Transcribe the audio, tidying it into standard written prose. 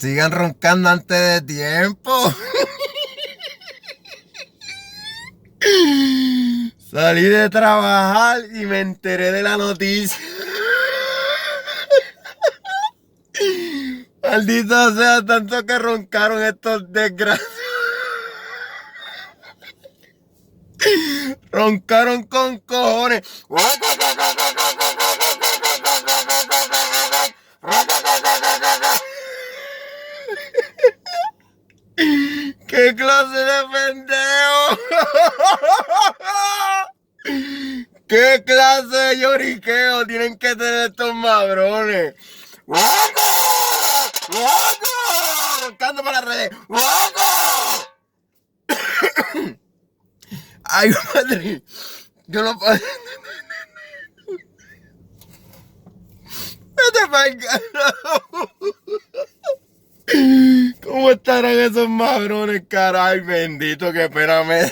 Sigan roncando antes de tiempo. Salí de trabajar y me enteré de la noticia. Maldito sea, tanto que roncaron estos desgraciados. Roncaron con cojones. ¡Qué clase de pendejo! ¿Qué clase de lloriqueo tienen que tener estos madrones? Roncando para las redes. Ay, madre. Yo no puedo. Vete pa'l carajo. ¿Cómo estarán esos madrones, caray? Bendito, que pena me